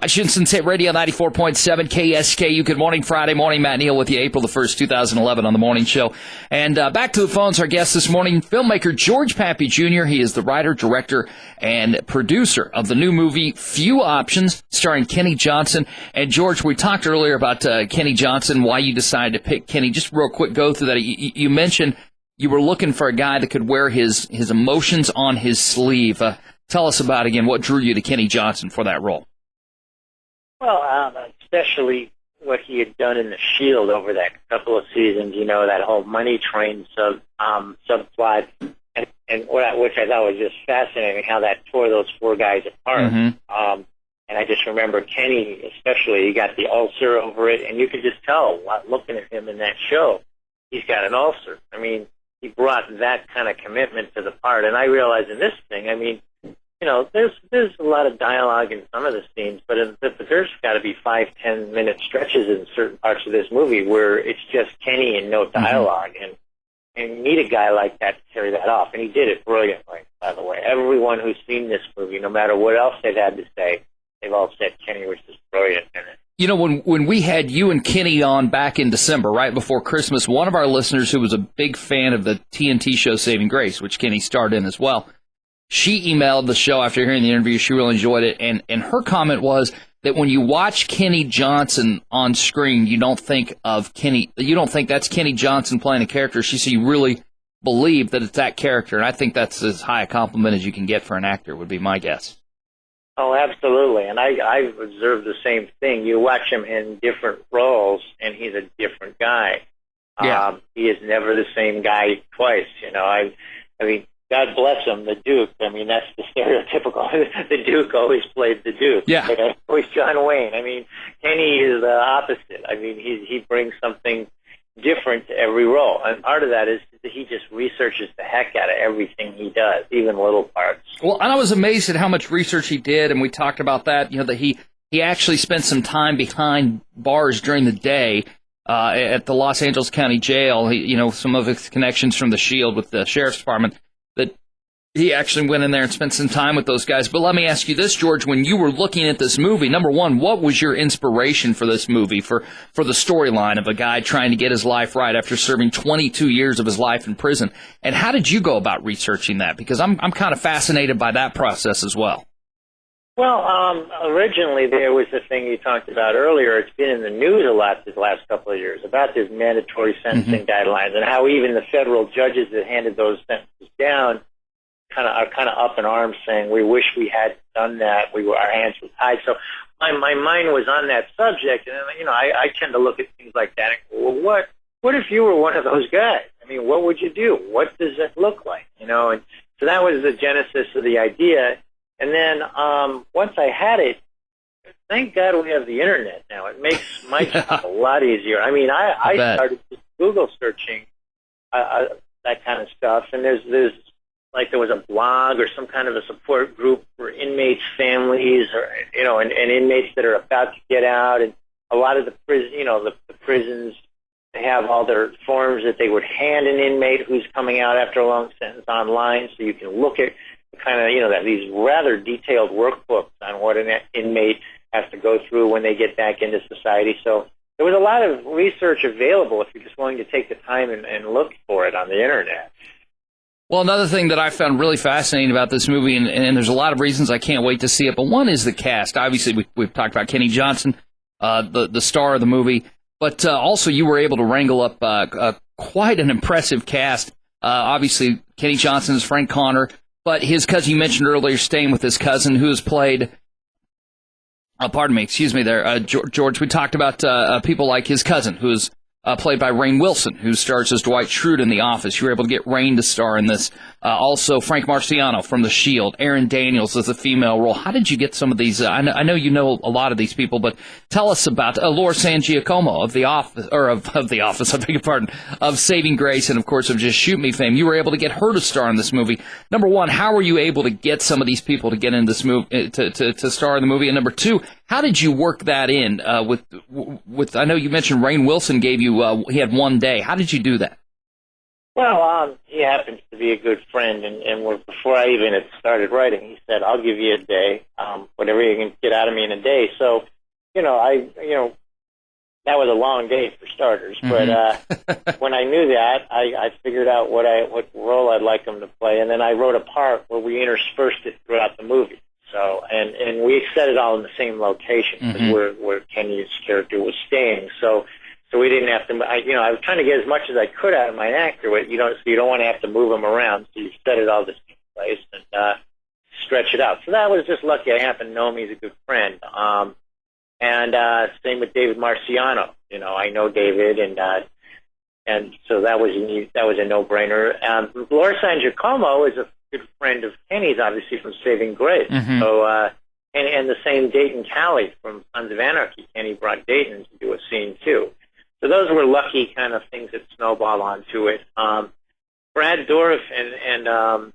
Shinson Hit Radio 94.7 KSKU. Good morning, Friday morning. Matt Neal with you, April the 1st, 2011 on the morning show. And back to the phones, our guest this morning, filmmaker George Pappy Jr. He is the writer, director, and producer of the new movie Few Options, starring Kenny Johnson. And George, we talked earlier about Kenny Johnson, why you decided to pick Kenny. Just real quick, go through that. You mentioned you were looking for a guy that could wear his emotions on his sleeve. Tell us about, again, what drew you to Kenny Johnson for that role. Well, especially what he had done in The Shield over that couple of seasons, that whole money train subplot, and which I thought was just fascinating, how that tore those four guys apart. Mm-hmm. And I just remember Kenny, especially, he got the ulcer over it, and you could just tell, looking at him in that show, he's got an ulcer. I mean, he brought that kind of commitment to the part, and I realized in this thing, there's a lot of dialogue in some of the scenes, but there's got to be 5-10 minute stretches in certain parts of this movie where it's just Kenny and no dialogue, and you need a guy like that to carry that off, and he did it brilliantly, by the way. Everyone who's seen this movie, no matter what else they've had to say, they've all said Kenny was just brilliant in it. When we had you and Kenny on back in December, right before Christmas, one of our listeners who was a big fan of the TNT show Saving Grace, which Kenny starred in as well, she emailed the show after hearing the interview. She really enjoyed it. And her comment was that when you watch Kenny Johnson on screen, you don't think that's Kenny Johnson playing a character. She said you really believe that it's that character. And I think that's as high a compliment as you can get for an actor, would be my guess. Oh, absolutely. And I've observed the same thing. You watch him in different roles, and he's a different guy. Yeah. He is never the same guy twice. I mean, God bless him, the Duke. I mean, that's the stereotypical. The Duke always played the Duke. Yeah. But always John Wayne. I mean, Kenny is the opposite. I mean, he brings something different to every role. And part of that is that he just researches the heck out of everything he does, even little parts. Well, and I was amazed at how much research he did, and we talked about that, that he actually spent some time behind bars during the day at the Los Angeles County Jail. Some of his connections from The Shield with the Sheriff's Department, that he actually went in there and spent some time with those guys. But let me ask you this, George, when you were looking at this movie, number one, what was your inspiration for this movie, for the storyline of a guy trying to get his life right after serving 22 years of his life in prison? And how did you go about researching that? Because I'm kind of fascinated by that process as well. Well, originally there was the thing you talked about earlier. It's been in the news a lot this last couple of years about this mandatory sentencing guidelines, and how even the federal judges that handed those sentences down are kind of up in arms, saying we wish we had done that. Our hands were tied. So my mind was on that subject, and I tend to look at things like that and go, well, what if you were one of those guys? I mean, what would you do? What does it look like? And so that was the genesis of the idea. And then once I had it, thank God we have the internet now. It makes my job a lot easier. I mean, I started just Google searching that kind of stuff, and there was a blog or some kind of a support group for inmates' families, or and inmates that are about to get out, and a lot of the prisons, they have all their forms that they would hand an inmate who's coming out after a long sentence online, so you can look at kind of these rather detailed workbooks on what an inmate has to go through when they get back into society. So there was a lot of research available if you're just willing to take the time and look for it on the internet. Well, another thing that I found really fascinating about this movie, and there's a lot of reasons I can't wait to see it, but one is the cast. Obviously, we've talked about Kenny Johnson, the star of the movie, but also you were able to wrangle up quite an impressive cast. Obviously, Kenny Johnson is Frank Connor, but his cousin, you mentioned earlier, staying with his cousin, who has played, George, we talked about people like his cousin, who is played by Rainn Wilson, who stars as Dwight Schrute in The Office. You were able to get Rainn to star in this. Also, Frank Marciano from The Shield. Aaron Daniels as a female role. How did you get some of these? I know you know a lot of these people, but tell us about Laura San Giacomo of The Office, or of The Office, I beg your pardon, of Saving Grace, and of course of Just Shoot Me fame. You were able to get her to star in this movie. Number one, how were you able to get some of these people to get in this movie, to star in the movie? And number two, how did you work that in with? I know you mentioned Rainn Wilson gave you. He had one day. How did you do that? Well, he happens to be a good friend, and before I even had started writing, he said, "I'll give you a day, whatever you can get out of me in a day." So, that was a long day for starters. But when I knew that, I figured out what role I'd like him to play, and then I wrote a part where we interspersed it throughout the movie. So, and we set it all in the same location where Kenny's character was staying. So we didn't have to. I was trying to get as much as I could out of my actor. So you don't want to have to move him around. So you set it all the same place and stretch it out. So that was just lucky. I happen to know him. He's a good friend. And same with David Marciano. I know David, and so that was a no-brainer. Laura San Giacomo is a good friend of Kenny's, obviously from Saving Grace. So and the same Dayton Callie from Sons of Anarchy. Kenny brought Dayton to do a scene too. So those were lucky kind of things that snowball onto it. Brad Dourif and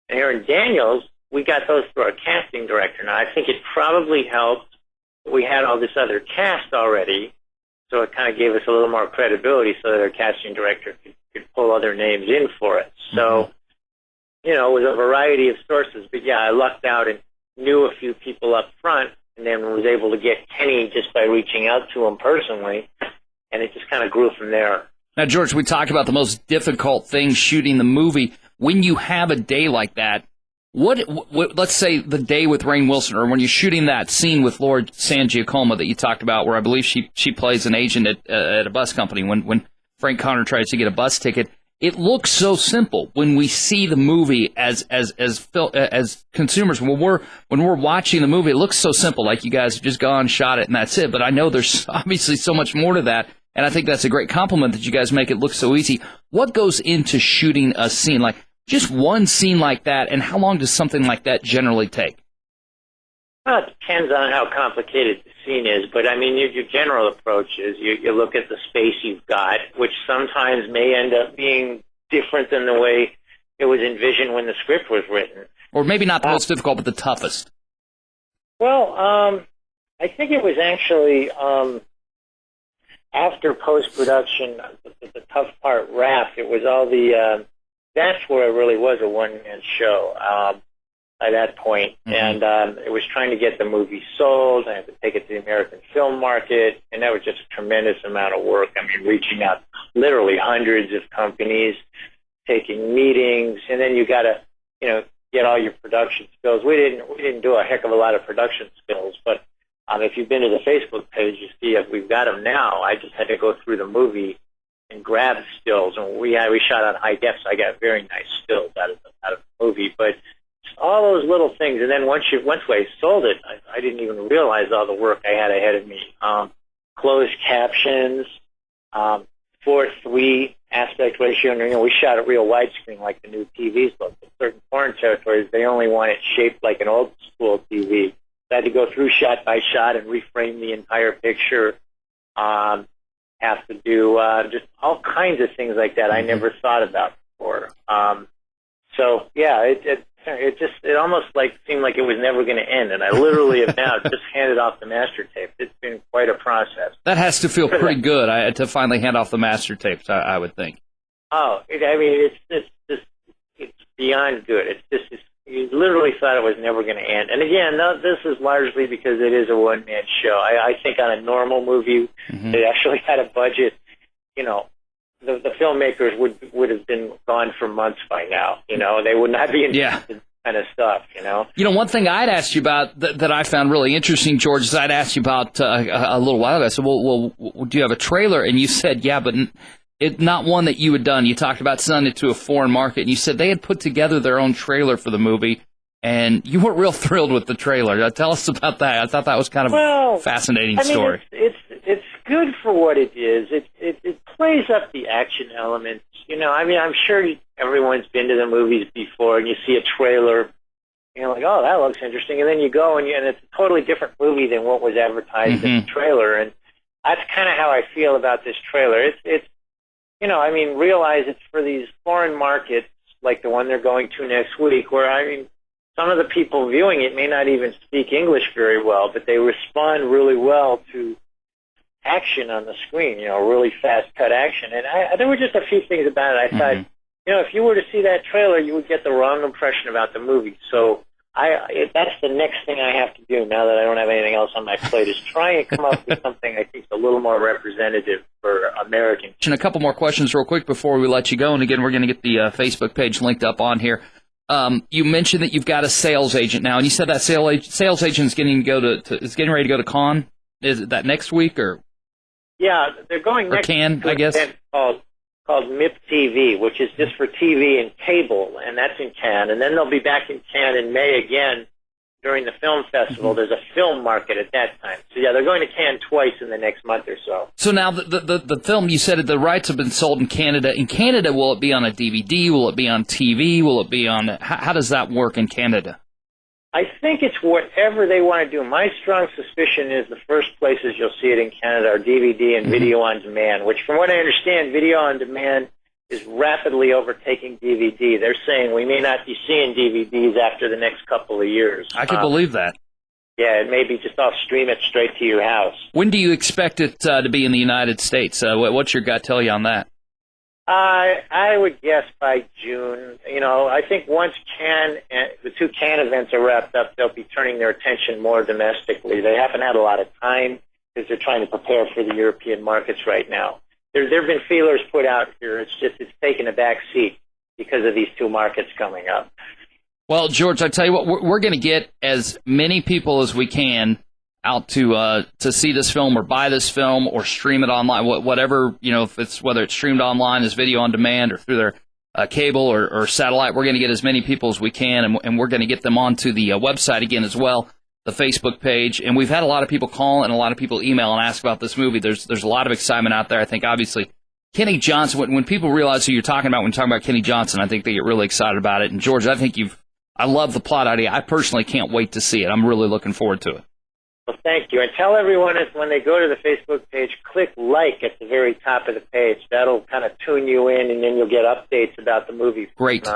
Aaron Daniels, we got those through our casting director. Now, I think it probably helped that we had all this other cast already, so it kind of gave us a little more credibility so that our casting director could pull other names in for it. So, it was a variety of sources. But, yeah, I lucked out and knew a few people up front and then was able to get Kenny just by reaching out to him personally. And it just kind of grew from there. Now, George, we talked about the most difficult thing shooting the movie. When you have a day like that, what let's say the day with Rainn Wilson, or when you're shooting that scene with Laura San Giacomo that you talked about, where I believe she plays an agent at a bus company when Frank Connor tries to get a bus ticket. It looks so simple when we see the movie as consumers. When we're watching the movie, it looks so simple, like you guys have just gone, shot it, and that's it. But I know there's obviously so much more to that, and I think that's a great compliment that you guys make it look so easy. What goes into shooting a scene, like just one scene like that, and how long does something like that generally take? Well, it depends on how complicated the scene is, but I mean, your general approach is you look at the space you've got, which sometimes may end up being different than the way it was envisioned when the script was written. Or maybe not the most difficult, but the toughest. Well, I think it was actually after post-production, the tough part wrapped. It was all that's where it really was a one-man show. By that point, and it was trying to get the movie sold. I had to take it to the American film market, and that was just a tremendous amount of work. I mean, reaching out literally hundreds of companies, taking meetings, and then you got to, get all your production skills. We didn't do a heck of a lot of production skills, but if you've been to the Facebook page, you see we've got them now. I just had to go through the movie and grab stills, and we shot on high def, so I got very nice stills out of the movie, but all those little things, and then once I sold it, I didn't even realize all the work I had ahead of me. Closed captions, 4:3 aspect ratio, and we shot it real widescreen like the new TVs look. In certain foreign territories, they only want it shaped like an old school TV. So I had to go through shot by shot and reframe the entire picture. Have to do just all kinds of things like that I never thought about before. So yeah, it almost seemed like it was never going to end, and I literally have now just handed off the master tape. It's been quite a process. That has to feel pretty good to finally hand off the master tapes, I would think. Oh, it's beyond good. You literally thought it was never going to end. And again, this is largely because it is a one-man show. I think on a normal movie, it actually had a budget, the filmmakers would have been gone for months by now. They would not be interested in this kind of stuff. One thing I'd asked you about that I found really interesting, George, is I'd asked you about a little while ago. I said, well, do you have a trailer? And you said, yeah, but not one that you had done. You talked about sending it to a foreign market, and you said they had put together their own trailer for the movie, and you weren't real thrilled with the trailer. Tell us about that. I thought that was kind of a fascinating story. It's good for what it is. It plays up the action elements. I'm sure everyone's been to the movies before, and you see a trailer, like, oh, that looks interesting, and then you go and it's a totally different movie than what was advertised in the trailer, and that's kind of how I feel about this trailer. It's realize it's for these foreign markets, like the one they're going to next week, where, some of the people viewing it may not even speak English very well, but they respond really well to action on the screen, really fast cut action. And there were just a few things about it. I thought, if you were to see that trailer, you would get the wrong impression about the movie. So that's the next thing I have to do now that I don't have anything else on my plate, is try and come up with something I think is a little more representative for Americans. And a couple more questions real quick before we let you go. And again, we're going to get the Facebook page linked up on here. You mentioned that you've got a sales agent now, and you said that sales agent is getting ready to go to Cannes. Is it that next week or? Yeah, they're going next Cannes, to I guess. An event called MIP TV, which is just for TV and cable, and that's in Cannes. And then they'll be back in Cannes in May again during the film festival. There's a film market at that time. So yeah, they're going to Cannes twice in the next month or so. So now the film, you said the rights have been sold in Canada. In Canada, will it be on a DVD? Will it be on TV? Will it be on? How does that work in Canada? I think it's whatever they want to do. My strong suspicion is the first places you'll see it in Canada are DVD and video on demand, which from what I understand, video on demand is rapidly overtaking DVD. They're saying we may not be seeing DVDs after the next couple of years. I could believe that. Yeah, it may be just I'll stream it straight to your house. When do you expect it to be in the United States? What's your gut tell you on that? I would guess by June. I think once the two Cannes events are wrapped up, they'll be turning their attention more domestically. They haven't had a lot of time because they're trying to prepare for the European markets right now. There have been feelers put out here. It's taken a back seat because of these two markets coming up. Well, George, I tell you what, we're going to get as many people as we can out to see this film or buy this film or stream it online, whatever, whether it's streamed online as video on demand or through their cable or satellite. We're going to get as many people as we can, and we're going to get them onto the website again as well, the Facebook page. And we've had a lot of people call and a lot of people email and ask about this movie. There's a lot of excitement out there. I think, obviously, Kenny Johnson, when people realize who you're talking about when you're talking about Kenny Johnson, I think they get really excited about it. And, George, I love the plot idea. I personally can't wait to see it. I'm really looking forward to it. Well, thank you. And tell everyone when they go to the Facebook page, click like at the very top of the page. That'll kind of tune you in, and then you'll get updates about the movie. Great.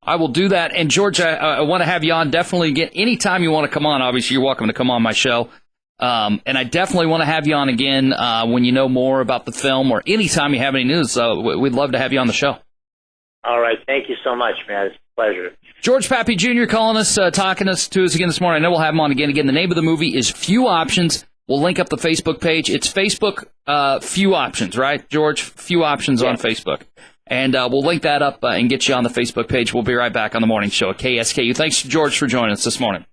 I will do that. And, George, I want to have you on. Definitely again, anytime you want to come on, obviously you're welcome to come on my show. And I definitely want to have you on again when you know more about the film or anytime you have any news. We'd love to have you on the show. All right. Thank you so much, man. It's a pleasure. George Pappy Jr. calling us, talking to us again this morning. I know we'll have him on again. Again, the name of the movie is Few Options. We'll link up the Facebook page. It's Facebook Few Options, right, George? Few Options on Facebook. And we'll link that up and get you on the Facebook page. We'll be right back on the morning show at KSKU. Thanks, George, for joining us this morning.